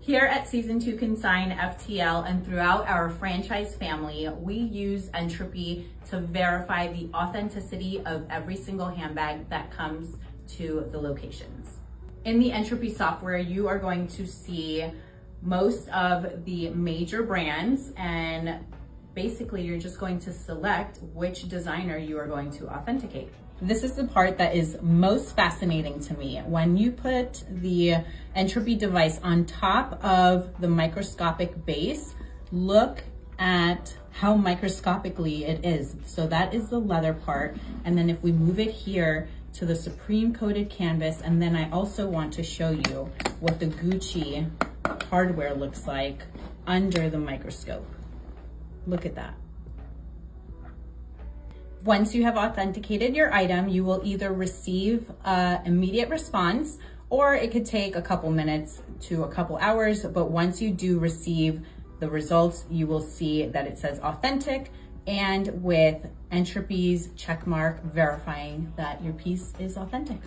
Here at Season 2 Consign FTL and throughout our franchise family, we use Entrupy to verify the authenticity of every single handbag that comes to the locations. In the Entrupy software, you are going to see most of the major brands, and basically you're just going to select which designer you are going to authenticate. This is the part that is most fascinating to me. When you put the Entrupy device on top of the microscopic base, look at how microscopically it is. So that is the leather part. And then if we move it here to the Supreme coated canvas, and then I also want to show you what the Gucci hardware looks like under the microscope. Look at that. Once you have authenticated your item, you will either receive an immediate response, or it could take a couple minutes to a couple hours. But once you do receive the results, you will see that it says authentic, and with Entrupy's check mark verifying that your piece is authentic.